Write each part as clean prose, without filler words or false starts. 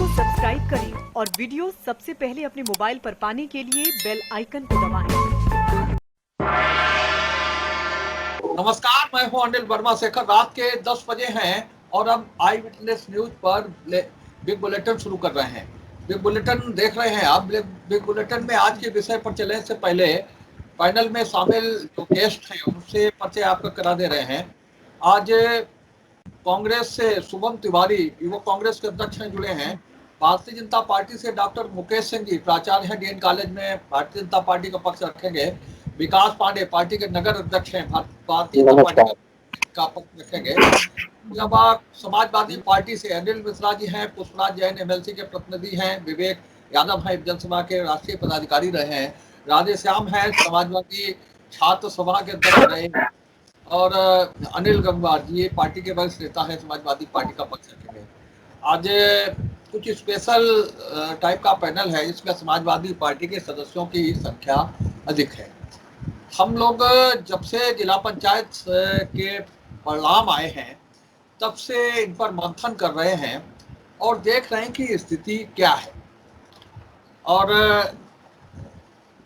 को सब्सक्राइब करें और वीडियो सबसे पहले अपने मोबाइल पर पाने के लिए बेल आइकन को दबाएं। नमस्कार, मैं हूं अनिल वर्मा शेखर। रात के 10 बजे हैं और अब आई विटनेस न्यूज पर बिग बुलेटिन शुरू कर रहे हैं। बिग बुलेटिन देख रहे हैं आप। बिग बुलेटिन में आज के विषय पर चलने से पहले पैनल में शामिल जो गेस्ट हैं उनसे परिचय आपका करा दे रहे हैं। आज कांग्रेस से शुभम तिवारी युवक कांग्रेस के अध्यक्ष हैं, जुड़े हैं। भारतीय जनता पार्टी से डॉक्टर मुकेश सिंह जी प्राचार्य हैं डीएन कॉलेज में, भारतीय जनता पार्टी का पक्ष रखेंगे। विकास पांडे पार्टी के नगर अध्यक्ष हैं, भारतीय जनता पार्टी का पक्ष रखेंगे। अलावा समाजवादी पार्टी से अनिल मिश्रा जी हैं, पुष्पराज जैन एमएलसी के प्रतिनिधि हैं, विवेक यादव हैं जनसभा के राष्ट्रीय पदाधिकारी रहे हैं, राधे श्याम हैं समाजवादी छात्र सभा के अध्यक्ष रहे, और अनिल गंगवार जी पार्टी के वरिष्ठ नेता है, समाजवादी पार्टी का पक्ष रखेंगे। आज कुछ स्पेशल टाइप का पैनल है जिसमें समाजवादी पार्टी के सदस्यों की संख्या अधिक है। हम लोग जब से जिला पंचायत के परिणाम आए हैं तब से इन पर मंथन कर रहे हैं और देख रहे हैं कि स्थिति क्या है। और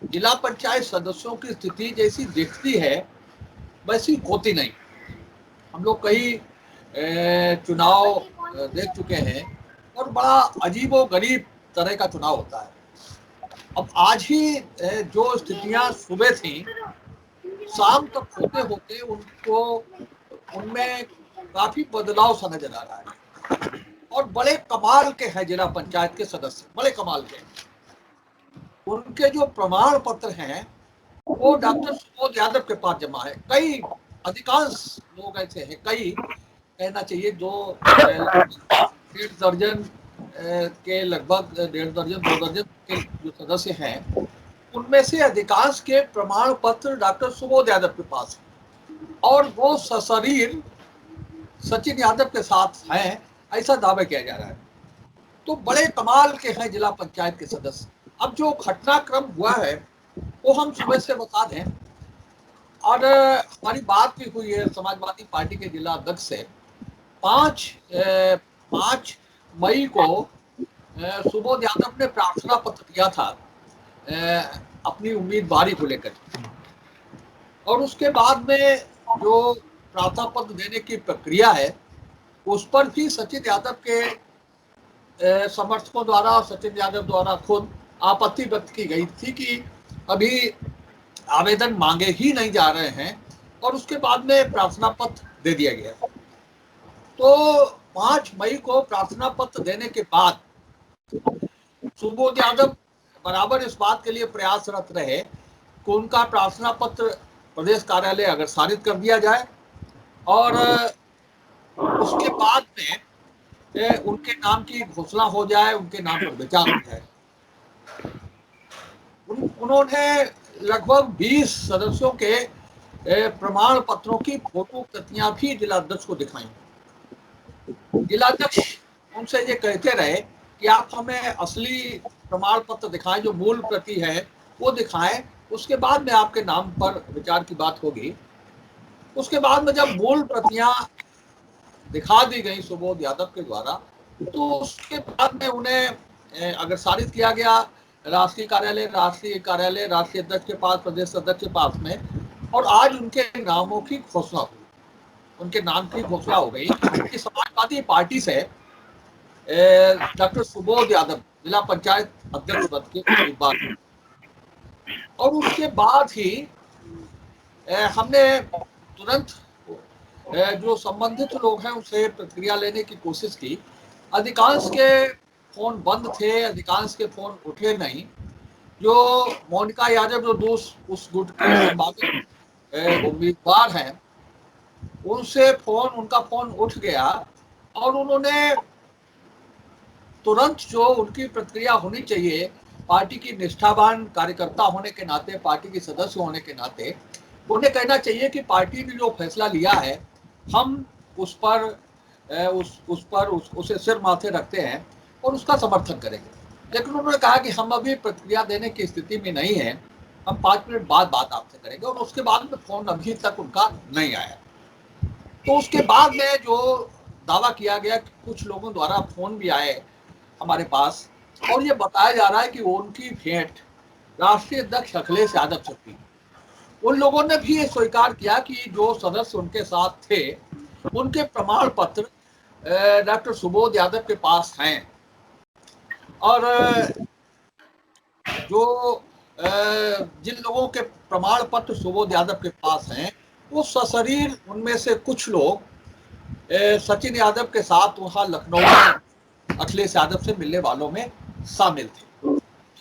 जिला पंचायत सदस्यों की स्थिति जैसी दिखती है वैसी होती नहीं। हम लोग कई चुनाव देख चुके हैं और बड़ा अजीबो गरीब तरह का चुनाव होता है। अब आज ही जो स्थितियां सुबह थी, शाम तक होते होते उनमें काफी बदलाव सा नजर आ रहा है। और बड़े कमाल के हैं जिला पंचायत के सदस्य, बड़े कमाल के। उनके जो प्रमाण पत्र हैं वो डॉक्टर सुबोध यादव के पास जमा है। कई अधिकांश लोग ऐसे हैं, कई कहना चाहिए, जो 1.5 दर्जन के लगभग 1.5 दर्जन 2 दर्जन के जो सदस्य हैं उनमें से अधिकांश के प्रमाण पत्र डॉक्टर सुबोध यादव के पास है और वो सशरीर सचिन यादव के साथ हैं, ऐसा दावा किया जा रहा है। तो बड़े कमाल के हैं जिला पंचायत के सदस्य। अब जो घटनाक्रम हुआ है वो हम सुबह से बता दें। और हमारी बात भी हुई है समाजवादी पार्टी के जिला अध्यक्ष से। 5 मई को सुबोध यादव ने प्रार्थना पत्र दिया था अपनी उम्मीदवारी को लेकर, और उसके बाद में जो प्रार्थना पत्र देने की प्रक्रिया है उस पर भी सचिन यादव के समर्थकों द्वारा, सचिन यादव द्वारा खुद आपत्ति व्यक्त की गई थी कि अभी आवेदन मांगे ही नहीं जा रहे हैं, और उसके बाद में प्रार्थना पत्र दे दिया गया। तो 5 मई को प्रार्थना पत्र देने के बाद सुबोध यादव बराबर इस बात के लिए प्रयासरत रहे कि उनका प्रार्थना पत्र प्रदेश कार्यालय अग्रसारित कर दिया जाए और उसके बाद में उनके नाम की घोषणा हो जाए, उनके नाम पर विचार हो जाए। उन्होंने लगभग 20 सदस्यों के प्रमाण पत्रों की फोटो प्रतियां भी जिलाध्यक्ष को दिखाई। जिलाध्यक्ष उनसे ये कहते रहे कि आप हमें असली प्रमाण पत्र दिखाएं, जो मूल प्रति है वो दिखाएं, उसके बाद में आपके नाम पर विचार की बात होगी। उसके बाद में जब मूल प्रतियां दिखा दी गई सुबोध यादव के द्वारा, तो उसके बाद में उन्हें अग्रसारित किया गया राष्ट्रीय कार्यालय, राष्ट्रीय अध्यक्ष के पास, प्रदेश अध्यक्ष के पास में, और आज उनके नामों की घोषणा हुई। उनके नाम की घोषणा हो गई कि समाजवादी पार्टी से डॉक्टर सुबोध यादव जिला पंचायत अध्यक्ष पद के उम्मीदवार। और उसके बाद ही हमने तुरंत जो संबंधित लोग हैं उनसे प्रतिक्रिया लेने की कोशिश की। अधिकांश के फोन बंद थे, अधिकांश के फोन उठे नहीं। जो मोनिका यादव जो उस गुट के संभावित उम्मीदवार हैं उनका फोन उठ गया और उन्होंने तुरंत जो उनकी प्रतिक्रिया होनी चाहिए पार्टी की निष्ठावान कार्यकर्ता होने के नाते, पार्टी के सदस्य होने के नाते, उन्हें कहना चाहिए कि पार्टी ने जो फैसला लिया है हम उसे सिर माथे रखते हैं और उसका समर्थन करेंगे। लेकिन उन्होंने कहा कि हम अभी प्रतिक्रिया देने की स्थिति में नहीं है, हम 5 मिनट बाद बात आपसे करेंगे, और उसके बाद में फोन अभी तक उनका नहीं आया। तो उसके बाद में जो दावा किया गया कि कुछ लोगों द्वारा फोन भी आए हमारे पास, और ये बताया जा रहा है कि उनकी भेंट राष्ट्रीय अध्यक्ष अखिलेश यादव से हुई। उन लोगों ने भी ये स्वीकार किया कि जो सदस्य उनके साथ थे उनके प्रमाण पत्र डॉक्टर सुबोध यादव के पास हैं, और जो जिन लोगों के प्रमाण पत्र सुबोध यादव के पास हैं वो सशरीर उनमें से कुछ लोग सचिन यादव के साथ वहां लखनऊ में अखिलेश यादव से मिलने वालों में शामिल थे।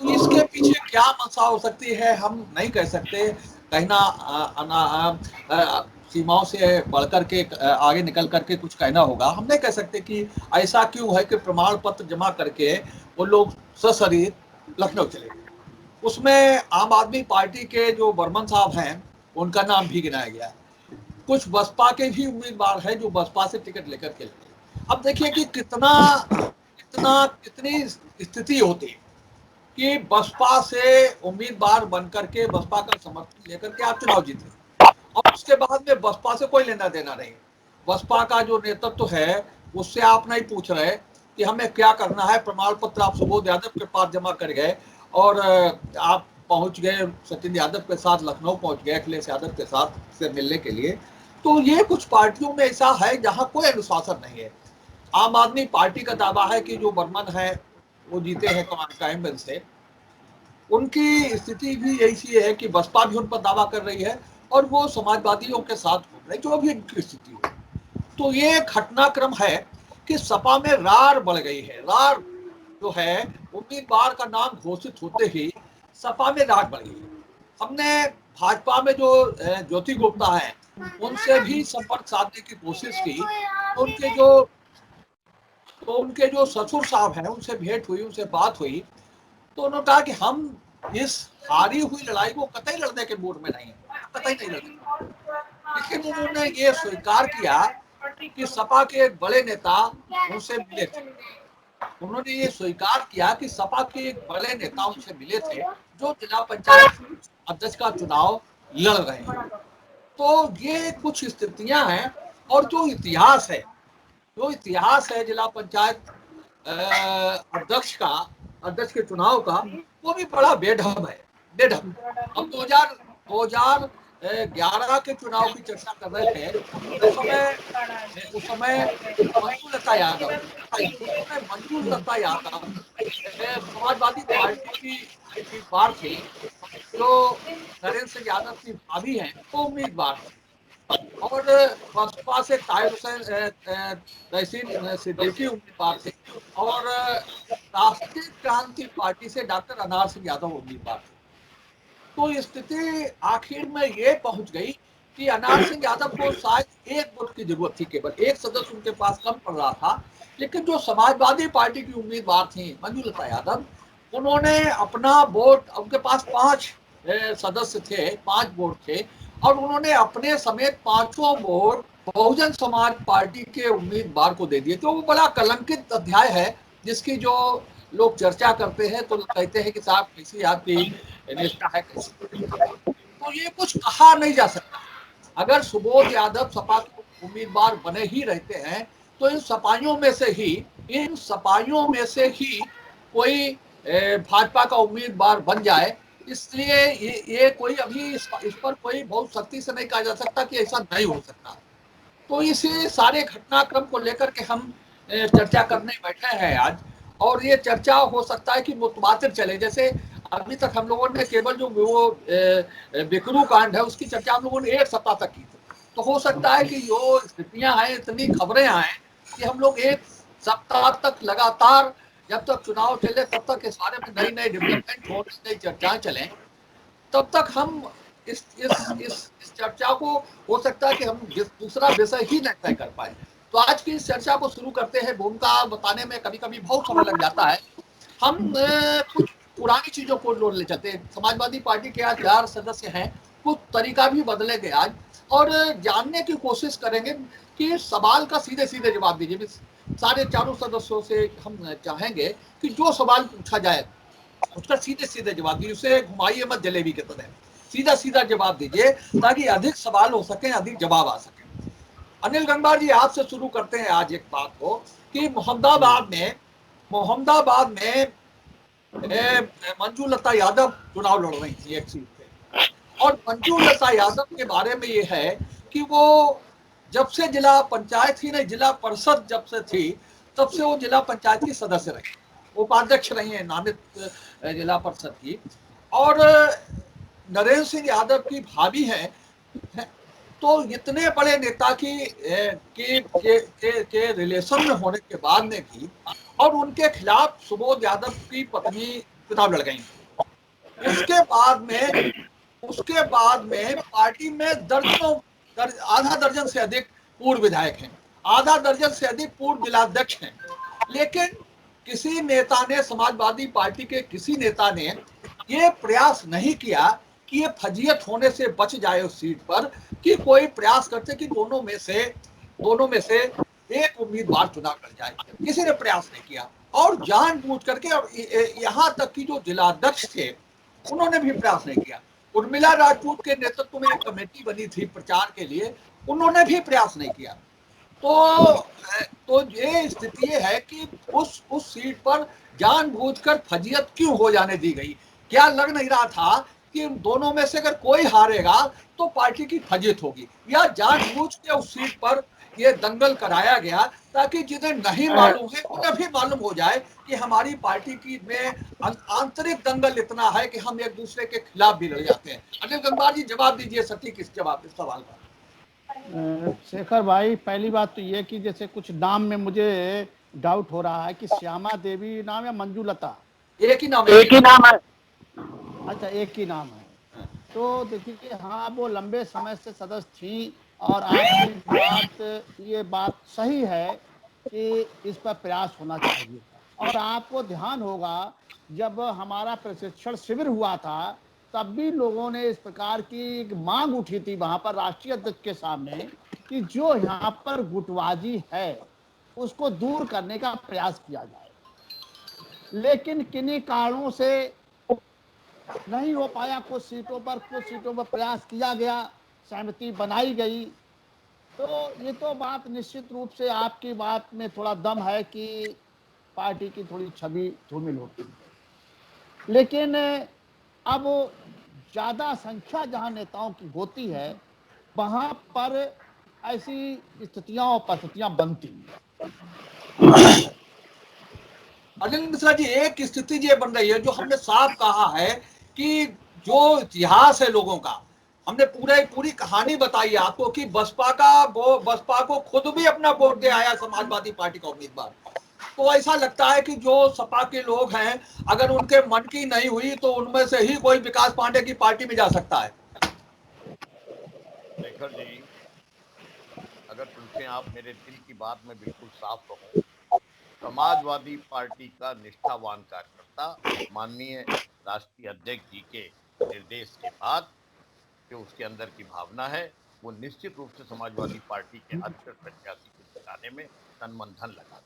तो इसके पीछे क्या मंशा हो सकती है हम नहीं कह सकते। कहना सीमाओं से बढ़कर के आगे निकल करके कुछ कहना होगा। हम नहीं कह सकते कि ऐसा क्यों है कि प्रमाण पत्र जमा करके वो लोग सशरीर लखनऊ चले गए। उसमें आम आदमी पार्टी के जो बर्मन साहब हैं उनका नाम भी गिनाया गया है। कुछ बसपा के भी उम्मीदवार हैं जो बसपा से टिकट लेकर के लड़े। अब देखिए कि कितनी स्थिति होती है कि बसपा से उम्मीदवार बनकर के बसपा का समर्थन लेकर के आप चुनाव जीते और उसके बाद में बसपा से कोई लेना देना नहीं। बसपा का जो नेतृत्व है उससे आप नहीं पूछ रहे कि हमें क्या करना है। प्रमाण पत्र आप सुबोध यादव के पास जमा कर गए और आप पहुंच गए सचिन यादव के साथ लखनऊ पहुंच गए अखिलेश यादव के साथ से मिलने के लिए। तो ये कुछ पार्टियों में ऐसा है जहां कोई अनुशासन नहीं है। आम आदमी पार्टी का दावा है कि जो बर्मन है वो जीते हैं क्राइमगंज से। उनकी स्थिति भी ऐसी है कि बसपा भी उन पर दावा कर रही है और वो समाजवादियों के साथ घूम रहे, जो भी उनकी स्थिति है। तो ये घटनाक्रम है कि सपा में रार बढ़ गई है। रार जो है उम्मीदवार का नाम घोषित होते ही सपा में रार बढ़ गई है। हमने भाजपा में जो ज्योति गुप्ता है उनसे भी संपर्क साधने की कोशिश की। तो उनके जो ससुर साहब हैं उनसे भेंट हुई, उनसे बात हुई, तो उन्होंने कहा कि हम इस हारी हुई लड़ाई को कतई लड़ने के मूड में नहीं है, कतई नहीं लड़ने। लेकिन उन्होंने ये स्वीकार किया कि सपा के एक बड़े नेता उनसे मिले थे। उन्होंने ये स्वीकार किया कि सपा के एक बड़े नेता उनसे मिले थे जो जिला पंचायत अध्यक्ष का चुनाव लड़ रहे हैं। तो ये कुछ स्थितियां हैं और जो इतिहास है जिला पंचायत अध्यक्ष के चुनाव का, वो भी बड़ा बेढब है, बेढब। अब 2011 के चुनाव की चर्चा कर रहे थे। उस समय मंजू लता यादव समाजवादी पार्टी की उम्मीदवार थी, जो नरेंद्र सिंह यादव की भाभी हैं, वो उम्मीदवार थी। और बसपा से तहसीन सिद्दीकी उम्मीदवार थे और राष्ट्रीय क्रांति पार्टी से डॉक्टर अनार सिंह यादव उम्मीदवार थे। तो स्थिति आखिर में ये पहुंच गई कि अनार सिंह यादव को शायद एक वोट की जरूरत थी, केवल एक सदस्य उनके पास कम पड़ रहा था। लेकिन जो समाजवादी पार्टी की उम्मीदवार थी मंजू लता यादव, उन्होंने अपना वोट, उनके पास 5 सदस्य थे, 5 वोट थे, और उन्होंने अपने समेत 5 वोट बहुजन समाज पार्टी के उम्मीदवार को दे दिए। तो वो बड़ा कलंकित अध्याय है जिसकी जो लोग चर्चा करते हैं तो कहते हैं कि साहब कैसी आपकी निष्ठा है, कैसी। तो ये कुछ कहा नहीं जा सकता। अगर सुबोध यादव सपा के उम्मीदवार बने ही रहते हैं तो इन सपाइयों में से ही कोई भाजपा का उम्मीदवार बन जाए। इसलिए ये कोई अभी इस पर कोई बहुत सख्ती से नहीं कहा जा सकता कि ऐसा नहीं हो सकता। तो इसी सारे घटनाक्रम को लेकर के हम चर्चा करने बैठे हैं आज, और ये चर्चा हो सकता है कि मुतवातिर चले। जैसे अभी तक हम लोगों ने केवल जो वो बिकरू कांड है उसकी चर्चा हम लोगों ने 1 सप्ताह तक की थी। तो हो सकता है कि जो स्थितियां हैं, इतनी खबरें आए कि हम लोग 1 सप्ताह तक लगातार जब तक चुनाव चले तब तक इस बारे में नई डेवलपमेंट हो, नई चर्चाएं चलें, तब तक हम इस चर्चा को हो सकता है कि हम दूसरा विषय ही नहीं तय कर पाए। तो आज की इस चर्चा को शुरू करते हैं। भूमिका बताने में कभी कभी बहुत समय लग जाता है। हम कुछ पुरानी चीजों को जोड़ ले चलते हैं। समाजवादी पार्टी के आज 4 सदस्य हैं, कुछ तरीका भी बदलेंगे आज, और जानने की कोशिश करेंगे कि सवाल का सीधे सीधे जवाब दीजिए। सारे चारों सदस्यों से हम चाहेंगे कि जो सवाल पूछा जाए उसका सीधे सीधे जवाब दीजिए, उसे घुमाइए मत जलेबी के तरह, सीधा सीधा जवाब दीजिए ताकि अधिक सवाल हो सके, अधिक जवाब आ सके। अनिल गंगवार जी, आपसे शुरू करते हैं आज एक बात को कि मोहम्मदाबाद में मंजू लता यादव चुनाव लड़ रही थी एक सीट पे, और मंजू लता यादव के बारे में ये है कि वो जब से जिला पंचायत ही नहीं, जिला परिषद जब से थी तब से वो जिला पंचायत की सदस्य रही, उपाध्यक्ष रही है नामित जिला परिषद की। और नरेंद्र सिंह यादव की भाभी है, तो इतने बड़े नेता के रिलेशन में होने के बाद में भी, और उनके खिलाफ सुबोध यादव की पत्नी चुनाव लड़ गई। उसके बाद में पार्टी में आधा दर्जन से अधिक पूर्व विधायक हैं, आधा दर्जन से अधिक पूर्व जिलाध्यक्ष हैं, लेकिन किसी नेता ने, समाजवादी पार्टी के किसी नेता ने ये प्रयास नहीं किया कि ये फजीयत होने से बच जाए उस सीट पर, कि कोई प्रयास करते कि दोनों में से एक उम्मीदवार चुनाव कर जाए। किसी ने प्रयास नहीं किया, और जानबूझ करके, और यहाँ तक कि जो जिलाध्यक्ष थे उन्होंने भी प्रयास नहीं किया। उर्मिला राजपूत के नेतृत्व में एक कमेटी बनी थी प्रचार के लिए, उन्होंने भी प्रयास नहीं किया। तो ये स्थिति है कि उस सीट पर जानबूझकर फजीयत क्यों हो जाने दी गई। क्या लग नहीं रहा था कि दोनों में से अगर कोई हारेगा तो पार्टी की फजीयत होगी, या जानबूझ के उस सीट पर ये दंगल कराया गया ताकि जिन्हें नहीं मालूम है उन्हें भी मालूम हो जाए कि हमारी पार्टी की में आंतरिक दंगल इतना है कि हम एक दूसरे के खिलाफ भी लड़ जाते हैं। अनिल गंगवार जी जवाब दीजिए सटीक इस सवाल का। शेखर भाई, पहली बात तो ये कि जैसे कुछ नाम में मुझे डाउट हो रहा है कि श्यामा देवी नाम या मंजू लता, एक ही नाम है। अच्छा, एक ही नाम है। तो देखिए कि हाँ, वो लंबे समय से सदस्य थी, और आपकी ये बात सही है कि इस पर प्रयास होना चाहिए। और आपको ध्यान होगा जब हमारा प्रशिक्षण शिविर हुआ था तब भी लोगों ने इस प्रकार की एक मांग उठी थी वहां पर राष्ट्रीय अध्यक्ष के सामने कि जो यहाँ पर गुटबाजी है उसको दूर करने का प्रयास किया जाए, लेकिन किन्हीं कारणों से नहीं हो पाया। कुछ सीटों पर प्रयास किया गया, सहमति बनाई गई। तो ये तो बात निश्चित रूप से आपकी बात में थोड़ा दम है कि पार्टी की थोड़ी छवि धूमिल होती है, लेकिन अब ज्यादा संख्या जहां नेताओं की होती है वहां पर ऐसी स्थितियां और परिस्थितियां बनती हैं। अनिल मिश्रा जी, एक स्थिति ये बन रही है जो हमने साफ कहा है कि जो इतिहास है लोगों का, हमने पूरी कहानी बताई आपको कि बसपा को खुद भी अपना वोट दे आया समाजवादी पार्टी का उम्मीदवार। तो ऐसा लगता है कि जो सपा के लोग हैं अगर उनके मन की नहीं हुई तो उनमें से ही कोई विकास पांडे की पार्टी में जा सकता है। शेखर जी, अगर पूछें आप मेरे दिल की बात में बिल्कुल साफ कहूं, समाजवादी पार्टी का निष्ठावान कार्यकर्ता माननीय राष्ट्रीय अध्यक्ष जी के निर्देश के बाद जो उसके अंदर की भावना है वो निश्चित रूप से समाजवादी पार्टी के अध्यक्ष प्रत्याशी को जिताने में तन मन धन लगा देगा।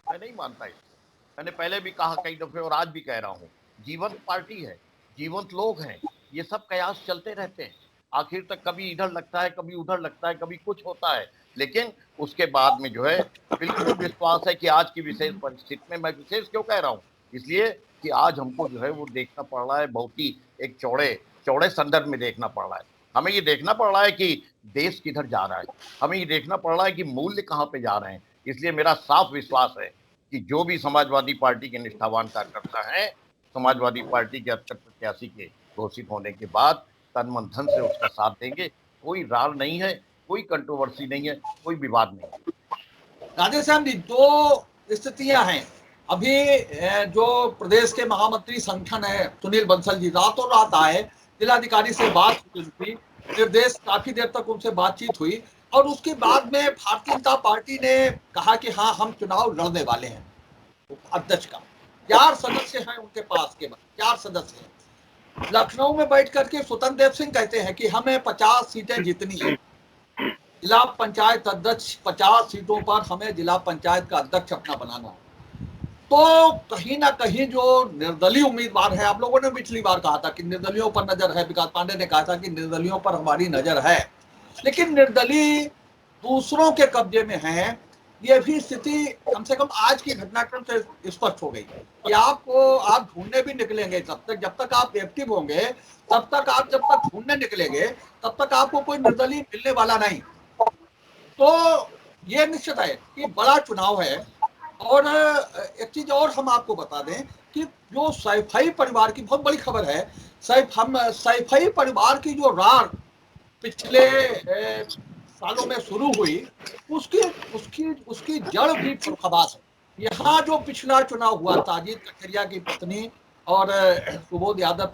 मैं नहीं मानता इसको। मैंने पहले भी कहा कई दफे और आज भी कह रहा हूँ, जीवंत पार्टी है, जीवंत लोग हैं, ये सब कयास चलते रहते हैं। आखिर तक कभी इधर लगता है, कभी उधर लगता है, कभी कुछ होता है, लेकिन उसके बाद में जो है बिल्कुल विश्वास है कि आज की विशेष परिस्थिति में, मैं विशेष क्यों कह रहा हूँ, इसलिए कि आज हमको जो है वो देखना पड़ रहा है, बहुत ही एक चौड़े संदर्भ में देखना पड़ रहा है। हमें ये देखना पड़ रहा है कि देश किधर जा रहा है, हमें ये देखना पड़ रहा है कि मूल्य कहाँ पे जा रहे हैं। इसलिए मेरा साफ विश्वास है कि जो भी समाजवादी पार्टी के निष्ठावान कार्यकर्ता हैं, समाजवादी पार्टी के अध्यक्ष प्रत्याशी के घोषित होने के बाद तन मन धन से उसका साथ देंगे। कोई रार नहीं है, कोई कंट्रोवर्सी नहीं है, कोई विवाद नहीं है। राधेश्याम जी, दो स्थितियां हैं। अभी जो प्रदेश के महामंत्री संगठन है सुनील बंसल जी, रातों रात आए, जिलाधिकारी से बात हुई थी, निर्देश काफी देर तक उनसे बातचीत हुई, और उसके बाद में भारतीय जनता पार्टी ने कहा कि हाँ हम चुनाव लड़ने वाले हैं। अध्यक्ष का 4 सदस्य हैं उनके पास, केवल 4 सदस्य हैं। लखनऊ में बैठ करके स्वतंत्र देव सिंह कहते हैं कि हमें 50 सीटें जीतनी है, जिला पंचायत अध्यक्ष 50 सीटों पर हमें जिला पंचायत का अध्यक्ष अपना बनाना है। तो कहीं ना कहीं जो निर्दलीय उम्मीदवार है, आप लोगों ने पिछली बार कहा था कि निर्दलियों पर नजर है, विकास पांडे ने कहा था कि निर्दलियों पर हमारी नजर है, लेकिन निर्दलीय दूसरों के कब्जे में है, ये भी स्थिति कम से कम आज की घटनाक्रम से स्पष्ट हो गई कि आप ढूंढने भी निकलेंगे जब तक आप एक्टिव होंगे, तब तक आप जब तक ढूंढने निकलेंगे तब तक आपको कोई निर्दलीय मिलने वाला नहीं। तो ये निश्चित है कि बड़ा चुनाव है। और एक चीज और हम आपको बता दें कि जो सैफई परिवार की बहुत बड़ी खबर है, सैफई परिवार की जो रार पिछले सालों में शुरू हुई, उसकी उसकी उसकी जड़ भी फरुखाबाद है। यहाँ जो पिछला चुनाव हुआ, ताजिद कचरिया की पत्नी और सुबोध यादव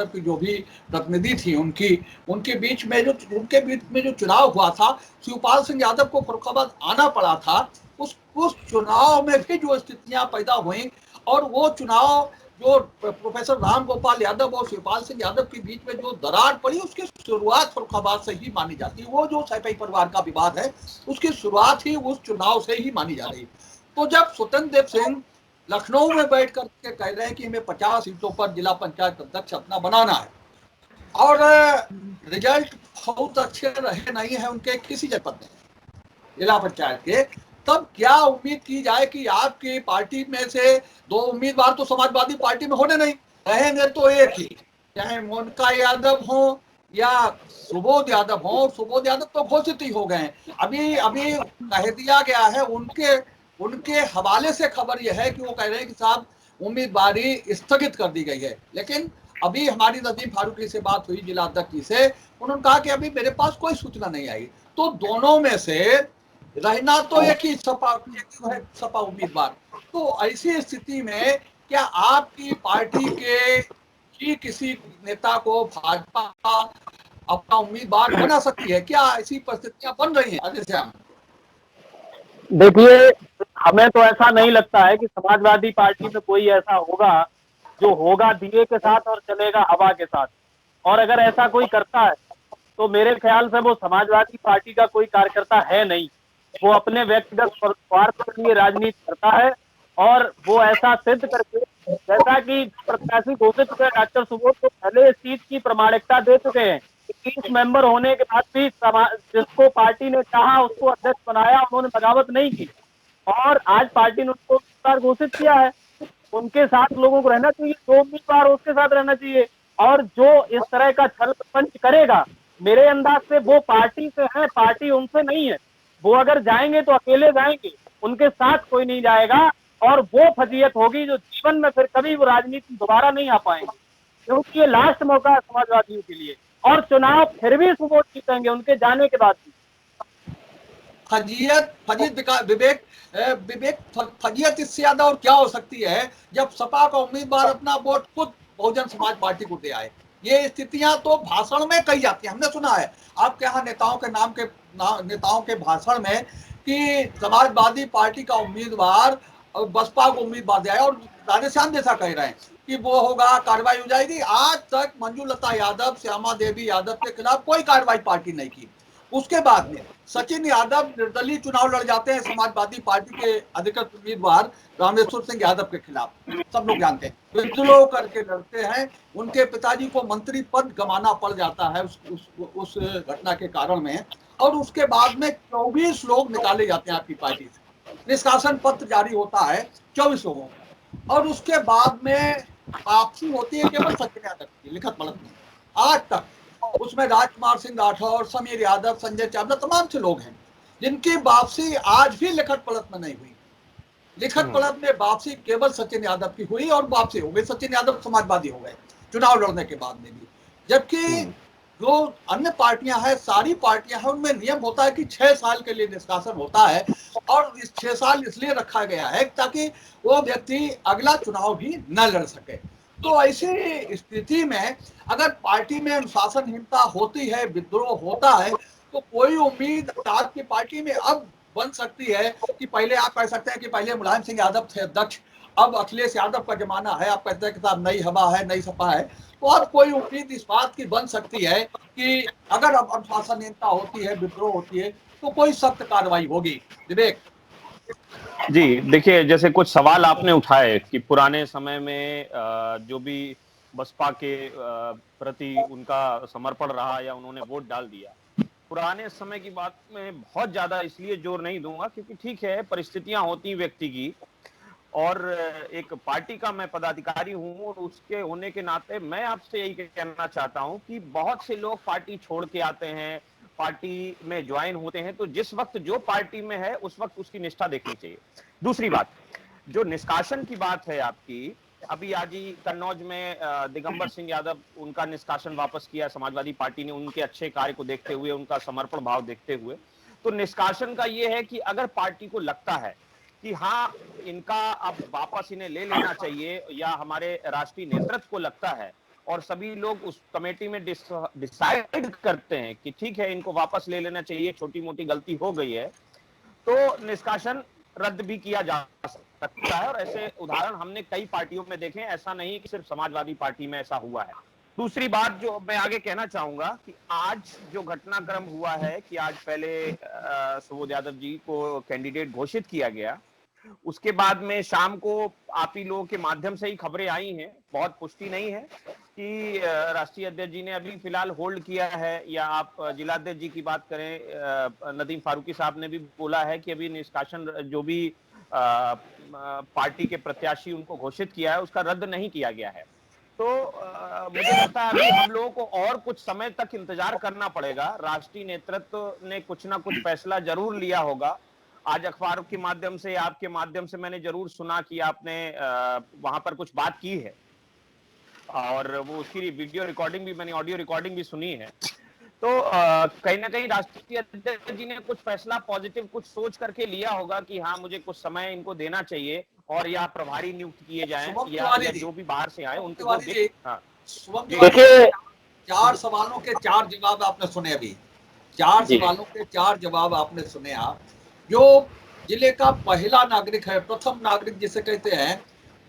की जो भी प्रतिनिधि थी, उनके बीच में जो चुनाव हुआ था, शिवपाल सिंह यादव को फरुखाबाद आना पड़ा था। उस चुनाव में भी जो स्थितियां पैदा हुई और वो चुनाव जो प्रोफेसर राम गोपाल यादव और शिवपाल सिंह यादव के बीच में जो दरार पड़ी, उसकी शुरुआत फरुखाबाद से ही मानी जाती है। वो जो सैफई परिवार का विवाद है, उसकी शुरुआत ही उस चुनाव से ही मानी जा रही। तो जब स्वतंत्र देव सिंह लखनऊ में बैठ करके कह रहे हैं कि हमें 50 सीटों पर जिला पंचायत अध्यक्ष अपना बनाना है और रिजल्ट बहुत अच्छे रहे नहीं है उनके किसी जनपद में जिला पंचायत के, तब क्या उम्मीद की जाए कि आपकी पार्टी में से दो उम्मीदवार तो समाजवादी पार्टी में होने नहीं रहेंगे, तो एक ही, चाहे मोनिका यादव हो या सुबोध यादव हो। सुबोध यादव तो घोषित ही हो गए। अभी अभी कह दिया गया है, उनके हवाले से खबर यह है कि वो कह रहे हैं कि साहब उम्मीदवारी स्थगित कर दी गई है। लेकिन अभी हमारी नदीम फारूकी से बात हुई जिला अध्यक्ष जी से, उन्होंने कहा कि अभी मेरे पास कोई सूचना नहीं आई। तो दोनों में से रहना तो एक ही सपा उम्मीदवार। तो ऐसी स्थिति में क्या आपकी पार्टी के ही किसी नेता को भाजपा अपना उम्मीदवार बना सकती है? क्या ऐसी परिस्थितियां बन रही हैं अजय श्याम? देखिए, हमें तो ऐसा नहीं लगता है कि समाजवादी पार्टी में कोई ऐसा होगा जो होगा दिए के साथ और चलेगा हवा के साथ। और अगर ऐसा कोई करता है तो मेरे ख्याल से वो समाजवादी पार्टी का कोई कार्यकर्ता है नहीं। वो अपने व्यक्तिगत स्वार्थ के लिए राजनीति करता है और वो ऐसा सिद्ध करके, जैसा कि प्रत्याशी घोषित हुए डॉक्टर सुबोध को पहले इस चीज की प्रमाणिकता दे चुके हैं। 30 मेंबर होने के बाद भी जिसको पार्टी ने चाहा उसको अध्यक्ष बनाया, उन्होंने बगावत नहीं की और आज पार्टी ने उनको उम्मीदवार घोषित किया है। उनके साथ लोगों को रहना चाहिए, जो उम्मीदवार उसके साथ रहना चाहिए। और जो इस तरह का छल प्रपंच करेगा, मेरे अंदाज से वो पार्टी से है, पार्टी उनसे नहीं है। वो अगर जाएंगे तो अकेले जाएंगे, उनके साथ कोई नहीं जाएगा और वो फजीयत होगी जो जीवन में फिर कभी वो राजनीति दोबारा नहीं आ पाएंगे, क्योंकि ये लास्ट मौका है समाजवादियों के लिए। और चुनाव फिर भी सुबोध जीतेंगे उनके जाने के बाद भी। फजीयत इससे ज्यादा और क्या हो सकती है जब सपा का उम्मीदवार अपना वोट खुद बहुजन समाज पार्टी को दे आए। ये स्थितियां तो भाषण में कही जाती है, हमने सुना है आपके यहाँ नेताओं के भाषण में कि समाजवादी पार्टी का उम्मीदवार बसपा को उम्मीदवार दे आए और राधेश्याम जैसा कह रहे हैं कि वो होगा, कार्रवाई हो जाएगी। आज तक मंजूलता यादव, श्यामा देवी यादव के खिलाफ कोई कार्रवाई पार्टी नहीं की। उसके बाद में सचिन यादव निर्दलीय चुनाव लड़ जाते हैं समाजवादी पार्टी के अधिकृत उम्मीदवार रामेश्वर सिंह यादव के खिलाफ, सब लोग जानते हैं, विद्रोह करके लड़ते हैं। उनके पिताजी को मंत्री पद गंवाना पड़ जाता है उस घटना के कारण में। और उसके बाद में 24 लोग निकाले जाते हैं आपकी पार्टी से, निष्कासन पत्र जारी होता है 24 लोगों का। और उसके बाद में वापसी होती है केवल सचिन यादव की लिखत पढ़त में। आज तक उसमें राजकुमार सिंह राठौर, समीर यादव, संजय चावला, तमाम से लोग हैं जिनकी वापसी आज भी लिखत पढ़त में नहीं हुई। लिखत पढ़त में वापसी केवल सचिन यादव की हुई और वापसी हो गई। सचिन यादव समाजवादी हो गए चुनाव लड़ने के बाद में भी। जबकि जो अन्य पार्टियां हैं, सारी पार्टियां हैं, उनमें नियम होता है कि 6 साल के लिए निष्कासन होता है और इस 6 साल इसलिए रखा गया है ताकि वो व्यक्ति अगला चुनाव भी न लड़ सके। तो ऐसी स्थिति में अगर पार्टी में अनुशासनहीनता होती है, विद्रोह होता है, तो कोई उम्मीद आपकी पार्टी में अब बन सकती है कि पहले आप कह सकते हैं कि पहले मुलायम सिंह यादव थे अध्यक्ष, अब अखिलेश यादव का जमाना है, आप कहते हैं कि साहब नई हवा है, नई सपा है। तो अब कोई उम्मीद इस बात की बन सकती है कि अगर अब अनुशासनहीनता होती है, विद्रोह होती है, तो कोई सख्त कार्रवाई होगी। विवेक जी देखिए, जैसे कुछ सवाल आपने उठाए कि पुराने समय में जो भी बसपा के प्रति उनका समर्पण रहा या उन्होंने वोट डाल दिया, पुराने समय की बात में बहुत ज्यादा इसलिए जोर नहीं दूंगा क्योंकि ठीक है, परिस्थितियां होती व्यक्ति की, और एक पार्टी का मैं पदाधिकारी हूं, और उसके होने के नाते मैं आपसे यही कहना चाहता हूं कि बहुत से लोग पार्टी छोड़ के आते हैं, पार्टी में ज्वाइन होते हैं, तो जिस वक्त जो पार्टी में है उस वक्त उसकी निष्ठा देखनी चाहिए। दूसरी बात, जो निष्कासन की बात है आपकी, अभी आज ही कन्नौज में दिगंबर सिंह यादव, उनका निष्कासन वापस किया समाजवादी पार्टी ने, उनके अच्छे कार्य को देखते हुए, उनका समर्पण भाव देखते हुए। तो निष्कासन का ये है कि अगर पार्टी को लगता है कि हाँ, इनका अब वापस इन्हें ले लेना चाहिए, या हमारे राष्ट्रीय नेतृत्व को लगता है और सभी लोग उस कमेटी में डिसाइड करते हैं कि ठीक है, इनको वापस ले लेना चाहिए, छोटी मोटी गलती हो गई है, तो निष्कासन रद्द भी किया जा सकता है। और ऐसे उदाहरण हमने कई पार्टियों में देखे, ऐसा नहीं कि सिर्फ समाजवादी पार्टी में ऐसा हुआ है। दूसरी बात जो मैं आगे कहना चाहूंगा कि आज जो घटनाक्रम हुआ है कि आज पहले सुबोध यादव जी को कैंडिडेट घोषित किया गया, उसके बाद में शाम को आप ही लोगों के माध्यम से ही खबरें आई हैं, बहुत पुष्टि नहीं है, कि राष्ट्रीय अध्यक्ष जी ने अभी फिलहाल होल्ड किया है, या आप जिलाध्यक्ष जी की बात करें, नदीम फारूकी साहब ने भी बोला है कि अभी निष्कासन जो भी पार्टी के प्रत्याशी उनको घोषित किया है उसका रद्द नहीं किया गया है। तो मुझे लगता है अभी हम लोगों को और कुछ समय तक इंतजार करना पड़ेगा। राष्ट्रीय नेतृत्व ने कुछ ना कुछ फैसला जरूर लिया होगा। आज अखबारों के माध्यम से, आपके माध्यम से मैंने जरूर सुना कि आपने वहां पर कुछ बात की है, और वो उसकी वीडियो रिकॉर्डिंग भी, मैंने ऑडियो रिकॉर्डिंग भी सुनी है। तो कहीं ना कहीं राष्ट्रीय अध्यक्ष जी ने कुछ फैसला पॉजिटिव कुछ सोच करके लिया होगा कि हाँ, मुझे कुछ समय इनको देना चाहिए, और या प्रभारी नियुक्त किए जाएं, या जो भी बाहर से आए उनको देखिए, 4 सवालों के 4 जवाब आपने सुने। अभी 4 सवालों के 4 जवाब आपने सुने। आप जो जिले का पहला नागरिक है, प्रथम नागरिक जिसे कहते हैं,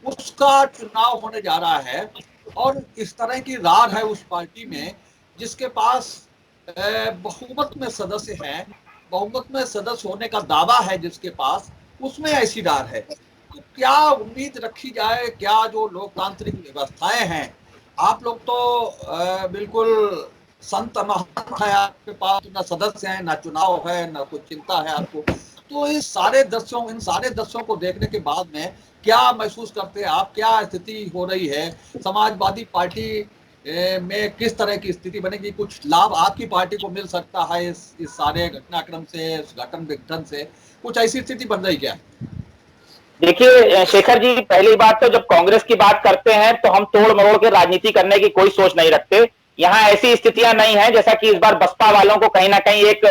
उसका चुनाव होने जा रहा है, और इस तरह की रार है उस पार्टी में जिसके पास बहुमत में सदस्य हैं, बहुमत में सदस्य होने का दावा है जिसके पास, उसमें ऐसी रार है। तो क्या उम्मीद रखी जाए, क्या जो लोकतांत्रिक व्यवस्थाएं हैं, आप लोग तो बिल्कुल संत महंत है, आपके पास ना सदस्य हैं, ना चुनाव है, ना कुछ चिंता है आपको। तो इन सारे दस्यों को देखने के बाद में क्या महसूस करते हैं आप, क्या स्थिति हो रही है समाजवादी पार्टी में, किस तरह की स्थिति बनेगी? कुछ लाभ आपकी पार्टी को मिल सकता है इस सारे घटनाक्रम से, इस घटन विघटन से? कुछ ऐसी स्थिति बन रही क्या? देखिए शेखर जी, पहली बात तो जब कांग्रेस की बात करते हैं तो हम तोड़ मरोड़ के राजनीति करने की कोई सोच नहीं रखते। यहाँ ऐसी स्थितियां नहीं है जैसा कि इस बार बसपा वालों को कहीं ना कहीं एक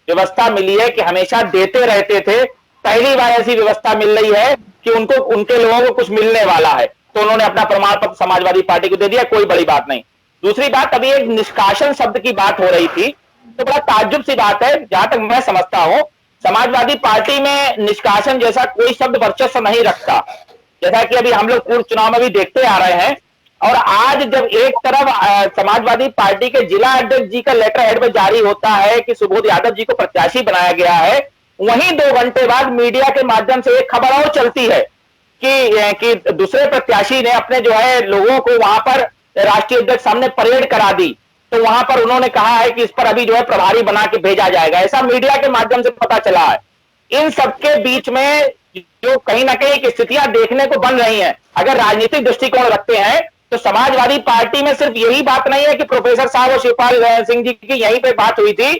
व्यवस्था मिली है कि हमेशा देते रहते थे, पहली बार ऐसी व्यवस्था मिल रही है कि उनको, उनके लोगों को कुछ मिलने वाला है, तो उन्होंने अपना प्रमाण पत्र समाजवादी पार्टी को दे दिया, कोई बड़ी बात नहीं। दूसरी बात, अभी एक निष्कासन शब्द की बात हो रही थी, तो बड़ा ताज्जुब सी बात है, जहां तक मैं समझता हूं समाजवादी पार्टी में निष्कासन जैसा कोई शब्द वर्चस्व नहीं रखता, जैसा कि अभी हम लोग पूर्व चुनाव में भी देखते आ रहे हैं। और आज जब एक तरफ समाजवादी पार्टी के जिला अध्यक्ष जी का लेटर हेड में जारी होता है कि सुबोध यादव जी को प्रत्याशी बनाया गया है, वहीं 2 घंटे बाद मीडिया के माध्यम से एक खबर और चलती है कि दूसरे प्रत्याशी ने अपने जो है लोगों को वहां पर राष्ट्रीय अध्यक्ष सामने परेड करा दी, तो वहां पर उन्होंने कहा है कि इस पर अभी जो है प्रभारी बना के भेजा जाएगा, ऐसा मीडिया के माध्यम से पता चला है। इन सबके बीच में जो कहीं ना कहीं स्थितियां देखने को बन रही हैं, अगर राजनीतिक दृष्टिकोण रखते हैं तो समाजवादी पार्टी में सिर्फ यही बात नहीं है कि प्रोफेसर साहब और शिवपाल सिंह जी की यहीं पे बात हुई थी,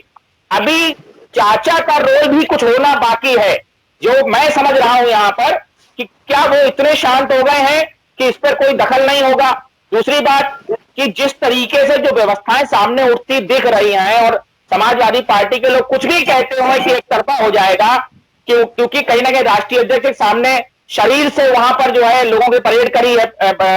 अभी चाचा का रोल भी कुछ होना बाकी है, जो मैं समझ रहा हूं यहां पर, कि क्या वो इतने शांत हो गए हैं कि इस पर कोई दखल नहीं होगा। दूसरी बात कि जिस तरीके से जो व्यवस्थाएं सामने उठती दिख रही हैं, और समाजवादी पार्टी के लोग कुछ भी कहते हुए कि एक तरफा हो जाएगा, क्योंकि कहीं ना कहीं राष्ट्रीय अध्यक्ष के सामने शरीर से वहां पर जो है लोगों की परेड करी है,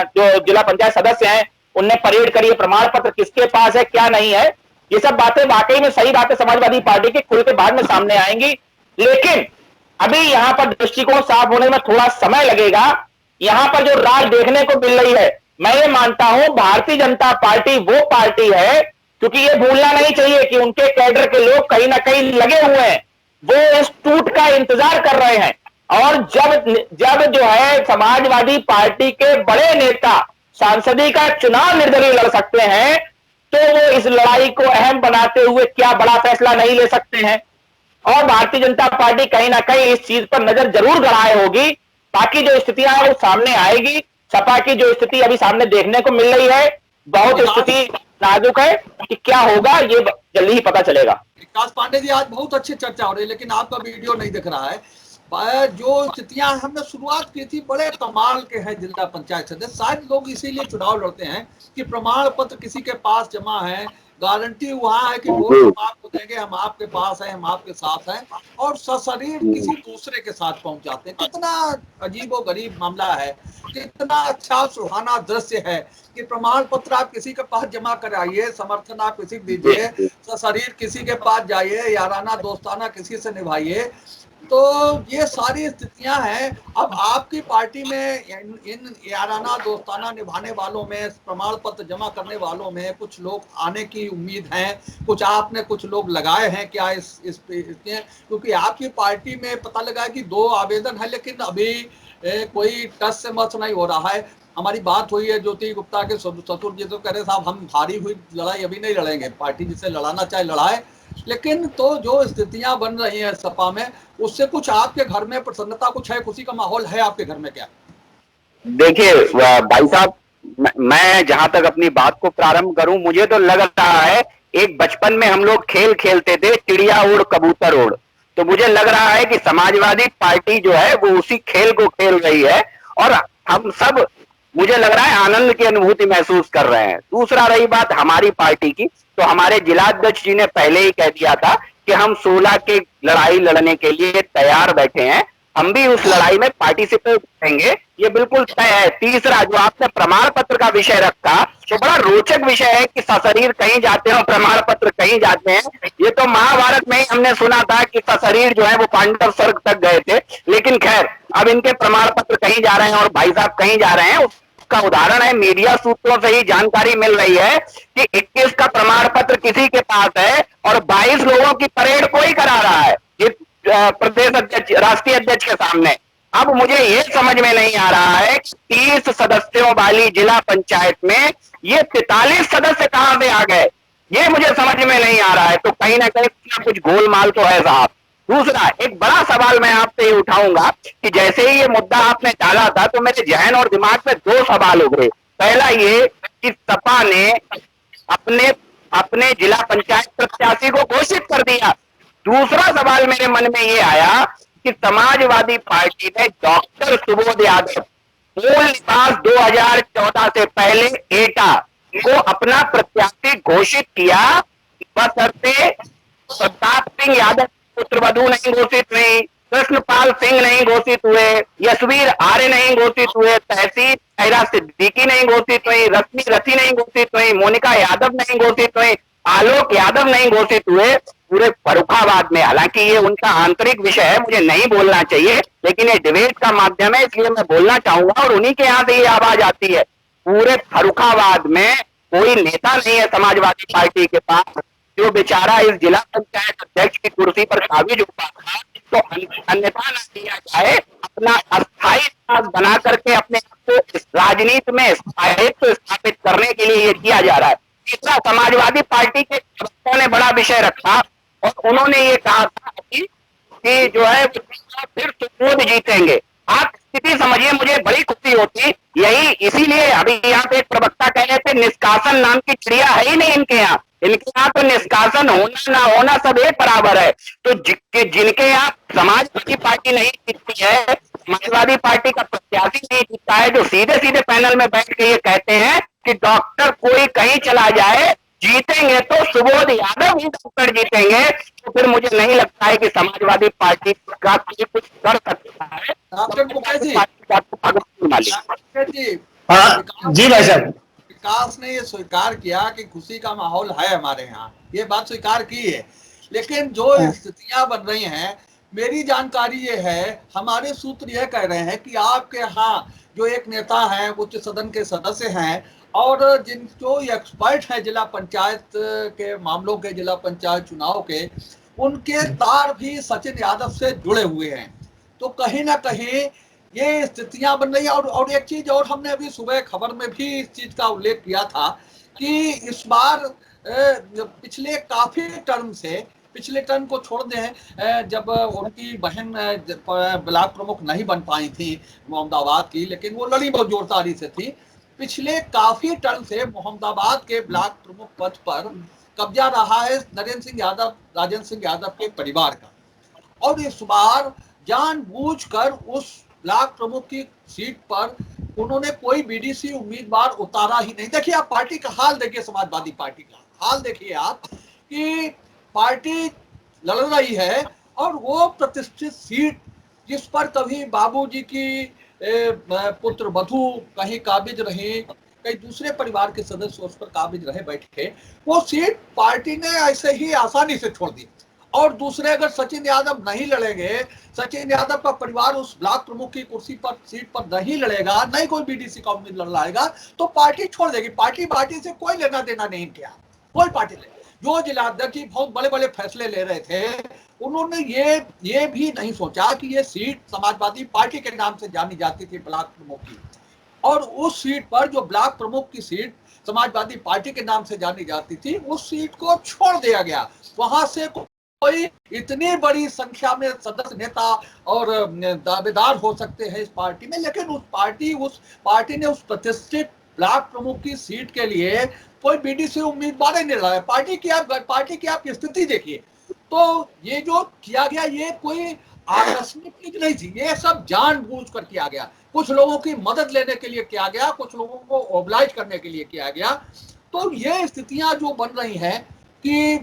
जो जिला पंचायत सदस्य हैं उनने परेड करी है, प्रमाण पत्र किसके पास है क्या नहीं है, ये सब बातें वाकई में सही बातें समाजवादी पार्टी के खुल के बाद में सामने आएंगी। लेकिन अभी यहां पर दृष्टिकोण साफ होने में थोड़ा समय लगेगा। यहां पर जो राज देखने को मिल रही है, मैं ये मानता हूं भारतीय जनता पार्टी वो पार्टी है, क्योंकि ये भूलना नहीं चाहिए कि उनके कैडर के लोग कहीं ना कहीं लगे हुए हैं, वो इस टूट का इंतजार कर रहे हैं। और जब जो है समाजवादी पार्टी के बड़े नेता सांसदी का चुनाव निर्दलीय लड़ सकते हैं, तो वो इस लड़ाई को अहम बनाते हुए क्या बड़ा फैसला नहीं ले सकते हैं। और भारतीय जनता पार्टी कहीं ना कहीं इस चीज पर नजर जरूर गड़ाए होगी, ताकि जो स्थितियां हैं वो सामने आएगी। सपा की जो स्थिति अभी सामने देखने को मिल रही है, बहुत स्थिति नाजुक है कि क्या होगा ये जल्दी ही पता चलेगा। विकास पांडे जी, आज बहुत अच्छी चर्चा हो रही है, लेकिन आपका वीडियो नहीं दिख रहा है। जो स्थितियां हमने शुरुआत की थी बड़े कमाल के हैं जिला पंचायत सदस्य। शायद लोग इसीलिए चुनाव लड़ते हैं कि प्रमाण पत्र किसी के पास जमा है, गारंटी वहां है कि वोट हम आपको देंगे, हम आपके पास हैं, हम आपके साथ हैं, और सशरीर किसी दूसरे के साथ पहुंच जाते हैं। कितना अजीबो गरीब मामला है, कितना अच्छा सुहाना दृश्य है कि प्रमाण पत्र आप किसी के पास जमा कराइए, समर्थन आप किसी को दीजिए, सशरीर किसी के पास जाइए, याराना दोस्ताना किसी से निभाइए। तो ये सारी स्थितियां हैं। अब आपकी पार्टी में इन याराना दोस्ताना निभाने वालों में, प्रमाण पत्र जमा करने वालों में कुछ लोग आने की उम्मीद है, कुछ आपने कुछ लोग लगाए हैं क्या इस पे? क्योंकि आपकी पार्टी में पता लगा कि 2 आवेदन है, लेकिन अभी कोई टस से मस नहीं हो रहा है। हमारी बात हुई है ज्योति गुप्ता के ससुर जी, तो कह रहे साहब हम हारी हुई लड़ाई अभी नहीं लड़ेंगे, पार्टी जिसे लड़ाना चाहे लड़ाए। लेकिन तो जो स्थितियां बन रही हैं सपा में, उससे कुछ आपके घर में प्रसन्नता कुछ है, खुशी का माहौल है आपके घर में क्या? देखिए भाई साहब, मैं जहां तक अपनी बात को प्रारंभ करूं, मुझे तो लग रहा है एक बचपन में हम लोग खेल खेलते थे, चिड़िया उड़ कबूतर उड़। तो मुझे लग रहा है कि समाजवादी पार्टी जो है वो उसी खेल को खेल रही है, और हम सब मुझे लग रहा है आनंद की अनुभूति महसूस कर रहे हैं। दूसरा रही बात हमारी पार्टी की, तो हमारे जिलाध्यक्ष जी ने पहले ही कह दिया था कि हम 16 की लड़ाई लड़ने के लिए तैयार बैठे हैं, हम भी उस लड़ाई में पार्टिसिपेट करेंगे, ये बिल्कुल तय है। तीसरा, जो आपने प्रमाण पत्र का विषय रखा, तो बड़ा रोचक विषय है कि सशरीर कहीं जाते हैं और प्रमाण पत्र कहीं जाते हैं। ये तो महाभारत में ही हमने सुना था कि सशरीर जो है वो पांडव स्वर्ग तक गए थे, लेकिन खैर अब इनके प्रमाण पत्र कहीं जा रहे हैं और भाई साहब कहीं जा रहे हैं। का उदाहरण है, मीडिया सूत्रों से ही जानकारी मिल रही है कि 21 का प्रमाण पत्र किसी के पास है और 22 लोगों की परेड कोई करा रहा है प्रदेश अध्यक्ष, राष्ट्रीय अध्यक्ष के सामने। अब मुझे ये समझ में नहीं आ रहा है 30 सदस्यों वाली जिला पंचायत में ये 43 सदस्य कहां से आ गए, ये मुझे समझ में नहीं आ रहा है। तो कहीं ना कहीं कुछ गोलमाल तो है साहब। दूसरा, एक बड़ा सवाल मैं आपसे ये उठाऊंगा कि जैसे ही ये मुद्दा आपने डाला था तो मेरे जहन और दिमाग में 2 सवाल उभरे। पहला ये कि सपा ने अपने जिला पंचायत प्रत्याशी को घोषित कर दिया। दूसरा सवाल मेरे मन में ये आया कि समाजवादी पार्टी ने डॉक्टर सुबोध यादव, मूल निवास 2014 से पहले एटा, को अपना प्रत्याशी घोषित किया, बशर्ते प्रताप सिंह यादव पुत्रवधु नहीं घोषित हुई, कृष्णपाल सिंह नहीं घोषित हुए, यशवीर आर्य नहीं घोषित हुए, तहसीन खैरा सिद्दीकी नहीं घोषित हुई, रश्मि रथी नहीं घोषित हुई, मोनिका यादव नहीं घोषित हुई, आलोक यादव नहीं घोषित हुए। पूरे फर्रुखाबाद में, हालांकि ये उनका आंतरिक विषय है, मुझे नहीं बोलना चाहिए, लेकिन ये डिबेट का माध्यम है इसलिए मैं बोलना चाहूंगा, और उन्हीं के यहाँ से ये आवाज आती है। पूरे फर्रुखाबाद में कोई नेता नहीं है समाजवादी पार्टी के पास जो बेचारा इस जिला पंचायत अध्यक्ष की कुर्सी पर काबिज हुआ था, तो अन्यथा न किया जाए, अपना अस्थायी निवास बना करके अपने आप को राजनीति में स्थायित्व स्थापित करने के लिए ये किया जा रहा है। तीसरा, समाजवादी पार्टी के प्रवक्ता ने बड़ा विषय रखा और उन्होंने ये कहा था कि जो है फिर सुबोध जीतेंगे। आप स्थिति समझिए, मुझे बड़ी खुशी होती, यही इसीलिए अभी यहाँ पे एक प्रवक्ता कह रहे थे निष्कासन नाम की चिड़िया है ही नहीं इनके यहाँ तो निष्कासन होना ना होना सब एक बराबर है। तो जिनके यहाँ समाजवादी पार्टी नहीं जीतती है, समाजवादी पार्टी का प्रत्याशी नहीं जीतता है, जो सीधे सीधे पैनल में बैठ के ये कहते हैं कि डॉक्टर कोई कहीं चला जाए, जीतेंगे तो सुबोध यादव ही डॉक्टर जीतेंगे, तो फिर मुझे नहीं लगता है कि समाजवादी पार्टी का कुछ कर सकता है। डॉक्टर मुकेश जी, जी भाई साहब, विकास ने ये स्वीकार किया कि खुशी का माहौल है हमारे यहाँ, ये बात स्वीकार की है, लेकिन जो स्थितियां बन रही हैं, मेरी जानकारी ये है, हमारे सूत्र ये कह रहे हैं कि आपके यहाँ जो एक नेता हैं, उच्च सदन के सदस्य हैं, और जिन जो एक्सपर्ट हैं जिला पंचायत के मामलों के, जिला पंचायत चुनाव के, उनके तार भी सचिन यादव से जुड़े हुए हैं। तो कहीं ना कहीं ये स्थितियां बन रही है। और एक चीज और, हमने अभी सुबह खबर में भी इस चीज का उल्लेख किया था कि इस बार पिछले काफी टर्म से, पिछले टर्म को छोड़ दें, जब उनकी बहन ब्लॉक प्रमुख नहीं बन पाई थी मोहम्मदाबाद की, लेकिन वो लड़ी बहुत जोरदारी से थी। पिछले काफी टर्म से मोहम्मदाबाद के ब्लॉक प्रमुख पद पर कब्जा रहा है नरेंद्र सिंह यादव, राजेंद्र सिंह यादव के परिवार का, और इस बार जानबूझकर उस ब्लॉक प्रमुख की सीट पर उन्होंने कोई बीडीसी उम्मीदवार उतारा ही नहीं। देखिए आप पार्टी का हाल देखिए, समाजवादी पार्टी का हाल देखिए आप, कि पार्टी लड़ रही है और वो प्रतिष्ठित सीट जिस पर कभी बाबूजी की पुत्र वधू कहीं काबिज रहे, कई दूसरे परिवार के सदस्य उस पर काबिज रहे बैठे, वो सीट पार्टी ने ऐसे ही आसानी से छोड़ दी। और दूसरे, अगर सचिन यादव नहीं लड़ेंगे, सचिन यादव का परिवार उस ब्लॉक प्रमुख की कुर्सी पर, सीट पर नहीं लड़ेगा, नहीं कोई बीडीसी का उम्मीदवार लड़ाएगा, तो पार्टी छोड़ देगी। पार्टी से कोई लेना देना नहीं किया, कोई पार्टी ले। जो जिला अध्यक्ष बहुत बड़े बड़े फैसले ले रहे थे, उन्होंने ये भी नहीं सोचा कि ये सीट समाजवादी पार्टी के नाम से जानी जाती थी ब्लॉक प्रमुख की, और उस सीट पर जो ब्लॉक प्रमुख की सीट समाजवादी पार्टी के नाम से जानी जाती थी, उस सीट को छोड़ दिया गया। वहां से कोई इतनी बड़ी संख्या में सदस्य, नेता और दावेदार हो सकते हैं इस पार्टी में, लेकिन उस पार्टी ने उस प्रतिष्ठित ब्लॉक प्रमुख की सीट के लिए कोई बीडीसी उम्मीदवार नहीं लड़ा है। पार्टी की आप स्थिति देखिए, तो ये जो किया गया ये कोई आकस्मिक चीज नहीं थी, ये सब जानबूझकर किया गया। कुछ लोगों की मदद लेने के लिए किया गया, कुछ लोगों को ओबलाइज करने के लिए किया गया। तो ये स्थितियां जो बन रही हैं कि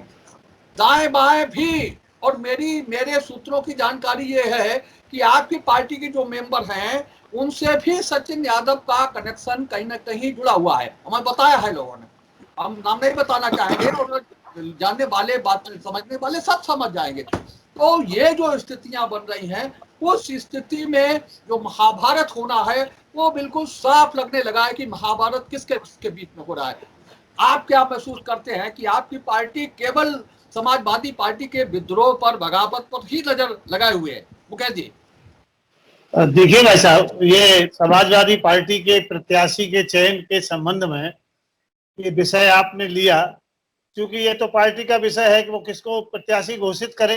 दाएं बाएं भी, और मेरे सूत्रों की जानकारी ये है कि आपकी पार्टी के जो मेंबर हैं उनसे भी सचिन यादव का कनेक्शन कहीं ना कहीं जुड़ा हुआ है, हमें बताया है लोगों ने। हम नाम नहीं बताना चाहेंगे, और जानने वाले, बात समझने वाले सब समझ जाएंगे। तो ये जो स्थितियां बन रही हैं, उस स्थिति में जो महाभारत होना है वो बिल्कुल साफ लगने लगा है कि महाभारत किसके बीच में हो रहा है। आप क्या महसूस करते हैं कि आपकी पार्टी केवल समाजवादी पार्टी के विद्रोह पर, बगावत पर ही नजर लगाए हुए है? मुकेश जी। देखिए भाई साहब, ये समाजवादी पार्टी के प्रत्याशी के चयन के संबंध में ये विषय आपने लिया, क्योंकि ये तो पार्टी का विषय है कि वो किसको प्रत्याशी घोषित करे।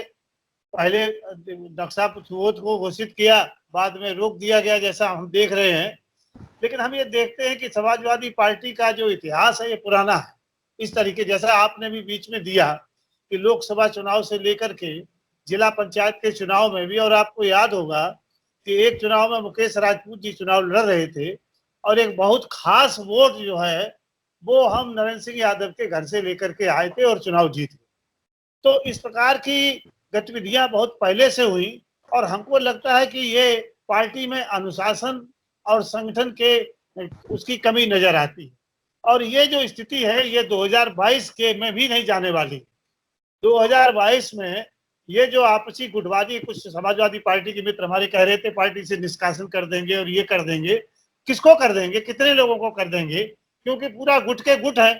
पहले डॉक्टर साहब सुबोध को घोषित किया, बाद में रोक दिया गया, जैसा हम देख रहे हैं। लेकिन हम ये देखते हैं कि समाजवादी पार्टी का जो इतिहास है ये पुराना है। इस तरीके, जैसा आपने भी बीच में दिया कि लोकसभा चुनाव से लेकर के जिला पंचायत के चुनाव में भी, और आपको याद होगा कि एक चुनाव में मुकेश राजपूत जी चुनाव लड़ रहे थे और एक बहुत खास वोट जो है वो हम नरेंद्र सिंह यादव के घर से लेकर के आए थे और चुनाव जीत गए। तो इस प्रकार की गतिविधियां बहुत पहले से हुई, और हमको लगता है कि ये पार्टी में अनुशासन और संगठन के उसकी कमी नजर आती है। और ये जो स्थिति है ये 2022 के में भी नहीं जाने वाली। 2022 में ये जो आपसी गुटबाजी, कुछ समाजवादी पार्टी के मित्र हमारे कह रहे थे पार्टी से निष्कासन कर देंगे और ये कर देंगे, किसको कर देंगे, कितने लोगों को कर देंगे, क्योंकि पूरा गुट के गुट है,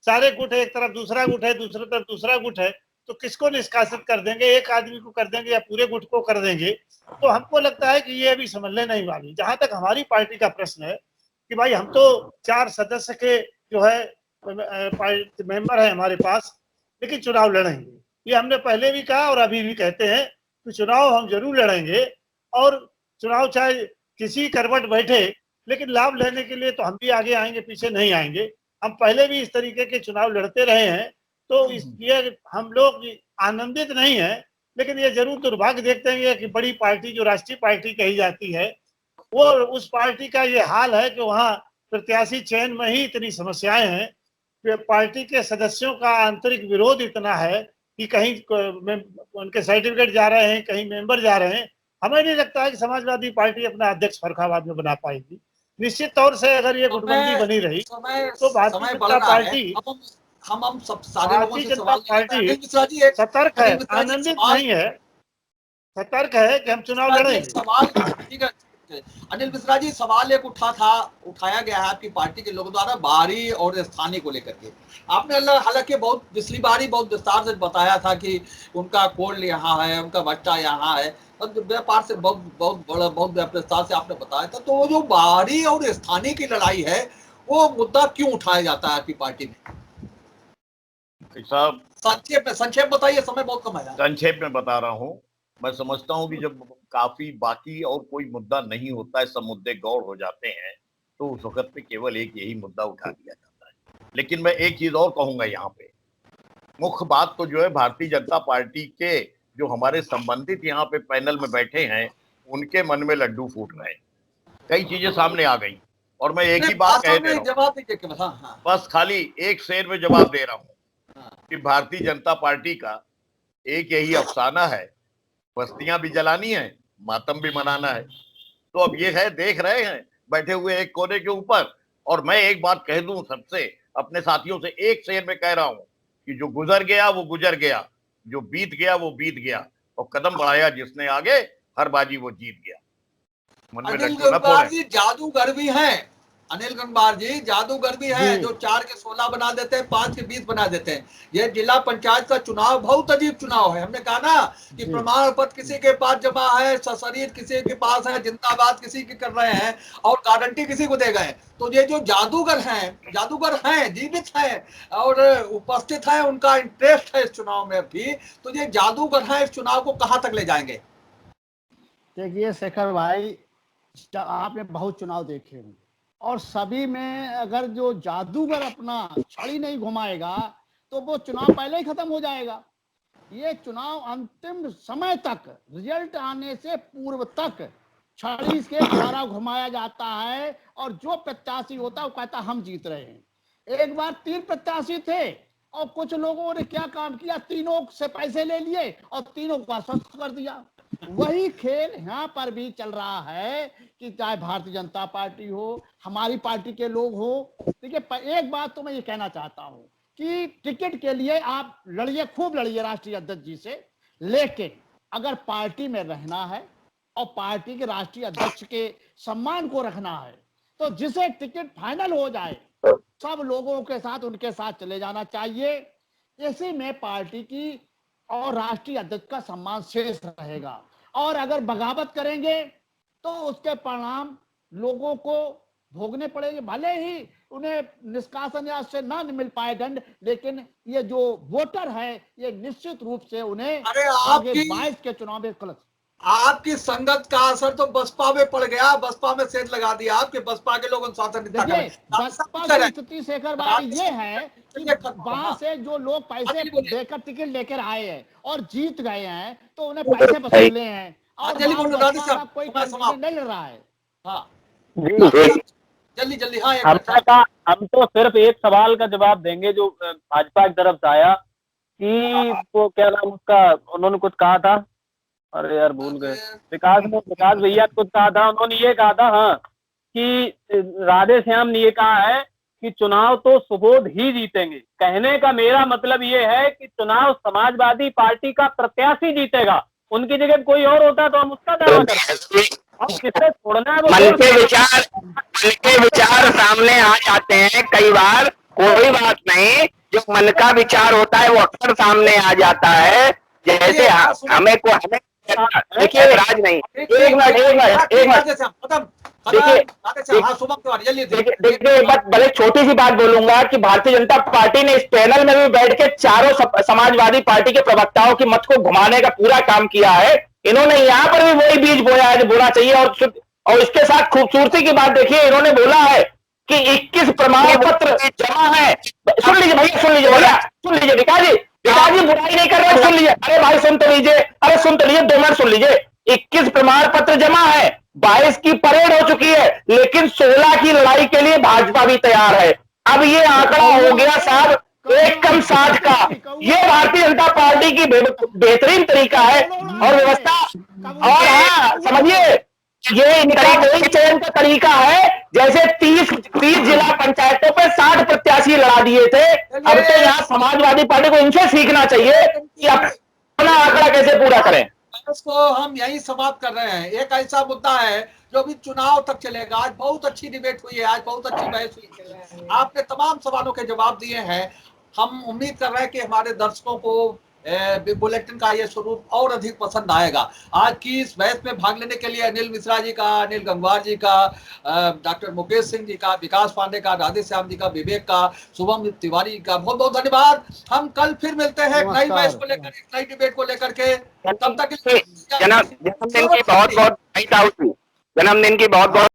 सारे गुट है, एक तरफ दूसरा गुट है, दूसरी तरफ दूसरा गुट है, तो किसको निष्कासित कर देंगे, एक आदमी को कर देंगे या पूरे गुट को कर देंगे। तो हमको लगता है कि ये अभी समझने नहीं वाली। जहां तक हमारी पार्टी का प्रश्न है कि भाई हम तो 4 सदस्य के जो है मेंबर है हमारे पास, लेकिन चुनाव लड़ेंगे, ये हमने पहले भी कहा और अभी भी कहते हैं कि चुनाव हम जरूर लड़ेंगे, और चुनाव चाहे किसी करवट बैठे, लेकिन लाभ लेने के लिए तो हम भी आगे आएंगे, पीछे नहीं आएंगे। हम पहले भी इस तरीके के चुनाव लड़ते रहे हैं, तो इसलिए हम लोग आनंदित नहीं है, लेकिन ये जरूर दुर्भाग्य देखते हैं कि बड़ी पार्टी जो राष्ट्रीय पार्टी कही जाती है, वो उस पार्टी का ये हाल है कि वहाँ प्रत्याशी चयन में ही इतनी समस्याएं हैं। पार्टी के सदस्यों का आंतरिक विरोध इतना है कि कहीं उनके सर्टिफिकेट जा रहे हैं, कहीं मेंबर जा रहे हैं। हमें नहीं लगता है कि समाजवादी पार्टी अपना अध्यक्ष फर्रुखाबाद में बना पाएगी। निश्चित तौर से अगर ये गुटबंदी बनी रही तो भारतीय जनता पार्टी, हम सब सारे लोगों से सवाल पार्टी सतर्क है, आनंदित नहीं है, सतर्क है कि हम चुनाव लड़ेंगे। सवाल ठीक है अनिल मिश्रा जी, सवाल एक उठाया गया है आपकी पार्टी के लोगों द्वारा बाहरी और स्थानीय को लेकर के। आपने हालांकि बहुत पिछली बारी बहुत विस्तार से बताया था कि उनका कोल्ड यहाँ है, उनका भट्टा यहाँ है, और व्यापार से बहुत विस्तार से आपने बताया था। तो वो जो बाहरी और स्थानीय की लड़ाई है वो मुद्दा क्यों उठाया जाता है आपकी पार्टी में? साहब संक्षेप बताइए, समय बहुत कम है। संक्षेप में बता रहा हूँ। मैं समझता हूँ कि जब काफी बाकी और कोई मुद्दा नहीं होता है, सब मुद्दे गौर हो जाते हैं, तो उस वक्त पे केवल एक यही मुद्दा उठा दिया जाता है। लेकिन मैं एक चीज और कहूंगा यहाँ पे, मुख्य बात तो जो है भारतीय जनता पार्टी के जो हमारे संबंधित यहाँ पे पैनल में बैठे हैं, उनके मन में लड्डू फूट रहे हैं। कई चीजें सामने आ गई और मैं एक ही बात कह दे रहा हूँ, जवाब दीजिए। हाँ। बस खाली एक शेर में जवाब दे रहा हूँ कि भारतीय जनता पार्टी का एक यही अफसाना है, बस्तियां भी जलानी है, मातम भी मनाना है। तो अब ये है, देख रहे हैं बैठे हुए एक कोने के ऊपर। और मैं एक बात कह दूं सबसे, अपने साथियों से एक शेर में कह रहा हूं कि जो गुजर गया वो गुजर गया, जो बीत गया वो बीत गया, और कदम बढ़ाया जिसने आगे, हर बाजी वो जीत गया। मन में लड्डू न फोड़े। जादूगर भी हैं, अनिल गंगवार जी जादूगर भी हैं, जो 4 के 16 बना देते हैं, 5 के 20 बना देते हैं। ये जिला पंचायत का चुनाव बहुत अजीब चुनाव है। हमने कहा ना कि प्रमाण पत्र किसी के पास जमा है, सशरीर किसी के पास है, जिंदाबाद किसी के कर रहे हैं, और गारंटी किसी को दे गए। तो ये जो जादूगर हैं, जीवित हैं और उपस्थित हैं, उनका इंटरेस्ट है इस चुनाव में भी। तो ये जादूगर हैं, इस चुनाव को कहाँ तक ले जाएंगे? देखिए शेखर भाई, आपने बहुत चुनाव देखे होंगे और सभी में अगर जो जादूगर अपना छड़ी नहीं घुमाएगा तो वो चुनाव पहले ही खत्म हो जाएगा। ये चुनाव अंतिम समय तक, रिजल्ट आने से पूर्व तक छड़ी के द्वारा घुमाया जाता है, और जो प्रत्याशी होता है वो कहता हम जीत रहे हैं। एक बार 3 प्रत्याशी थे और कुछ लोगों ने क्या काम किया, तीनों से पैसे ले लिए और तीनों को आश्वस्त कर दिया। वही खेल यहाँ पर भी चल रहा है कि चाहे भारतीय जनता पार्टी हो, हमारी पार्टी के लोग हो। देखिए एक बात तो मैं ये कहना चाहता हूँ कि टिकट के लिए आप लड़िए, खूब लड़िए राष्ट्रीय अध्यक्ष जी से, लेकिन अगर पार्टी में रहना है और पार्टी के राष्ट्रीय अध्यक्ष के सम्मान को रखना है, तो जिसे टिकट फाइनल हो जाए सब लोगों के साथ उनके साथ चले जाना चाहिए। इसी में पार्टी की और राष्ट्रीय अध्यक्ष का सम्मान शेष रहेगा। और अगर बगावत करेंगे तो उसके परिणाम लोगों को भोगने पड़ेंगे। भले ही उन्हें निष्कासन या से ना मिल पाए दंड, लेकिन ये जो वोटर है ये निश्चित रूप से उन्हें आगे 22 के चुनाव में आपकी संगत का असर तो बसपा में पड़ गया, बसपा में सेंध लगा दिया आपके बसपा के लोग अनुशासन। बसपा की स्थिति शेखर भाई ये है कि वहां से जो लोग पैसे देकर टिकट लेकर आए हैं और जीत गए हैं तो उन्हें पैसे वसूले हैं और कोई नहीं लड़ रहा है। जल्दी हाँ, हम तो सिर्फ एक सवाल का जवाब देंगे जो भाजपा की तरफ से आया कि वो क्या नाम उसका, उन्होंने कुछ कहा था, अरे यार भूल गए, विकास भैया कुछ कहा था, उन्होंने ये कहा था हाँ कि राधे श्याम ने ये कहा है कि चुनाव तो सुबोध ही जीतेंगे। कहने का मेरा मतलब ये है कि चुनाव समाजवादी पार्टी का प्रत्याशी जीतेगा, उनकी जगह कोई और होता तो हम उसका दावा करते। हम किससे छोड़ना है, मन के विचार सामने आ जाते हैं कई बार, कोई बात नहीं, जो मन का विचार होता है वो अक्सर सामने आ जाता है। जैसे हमें देखिए राज नहीं, एक मिनट देखिए एक बात, भले छोटी सी बात बोलूंगा कि भारतीय जनता पार्टी ने इस पैनल में भी बैठ के चारों समाजवादी पार्टी के प्रवक्ताओं की मत को घुमाने का पूरा काम किया है। इन्होंने यहाँ पर भी वही बीज बोया है जो बोना चाहिए। और इसके साथ खूबसूरती की बात देखिए, इन्होंने बोला है कि 21 प्रमाण पत्र जमा है। सुन लीजिए भैया, सुन लीजिए विकास जी बुराई नहीं कर रहे, सुन लीजिए। अरे भाई सुन तो लीजिए, 2 मिनट सुन लीजिए। 21 प्रमाण पत्र जमा है, 22 की परेड हो चुकी है, लेकिन 16 की लड़ाई के लिए भाजपा भी तैयार है। अब ये आंकड़ा हो गया साहब 1 कम 60 का। ये भारतीय जनता पार्टी की बेहतरीन तरीका है और व्यवस्था। और हाँ समझिए, ये इनका वही चयन का तरीका है जैसे 30 जिला पंचायतों पे 60 प्रत्याशी लड़ा दिए थे। अब तो यहाँ समाजवादी पार्टी को इनसे सीखना चाहिए कि अपना आंकड़ा कैसे पूरा करें। उसको हम यही समाप्त कर रहे हैं। एक ऐसा मुद्दा है जो भी चुनाव तक चलेगा। आज बहुत अच्छी डिबेट हुई है, आज बहुत अच्छी बहस हुई है, आपने तमाम सवालों के जवाब दिए हैं। हम उम्मीद कर रहे हैं कि हमारे दर्शकों को बिग बुलेटिन का ये स्वरूप और अधिक पसंद आएगा। आज की इस बहस में भाग लेने के लिए अनिल मिश्रा जी का, अनिल गंगवार जी का, डॉक्टर मुकेश सिंह जी का, विकास पांडे का, राधेश्याम जी का, विवेक का, शुभम तिवारी जी का बहुत बहुत धन्यवाद। हम कल फिर मिलते हैं एक नई बहस को लेकर, एक नई डिबेट को लेकर के। तब तक जन्मदिन की बहुत बहुत जन्मदिन की बहुत बहुत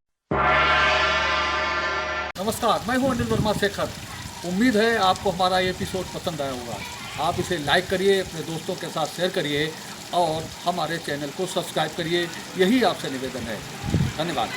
नमस्कार, मैं हूं अनिल वर्मा शेखर। उम्मीद है आपको हमारा ये एपिसोड पसंद आया होगा। आप इसे लाइक करिए, अपने दोस्तों के साथ शेयर करिए और हमारे चैनल को सब्सक्राइब करिए। यही आपसे निवेदन है। धन्यवाद।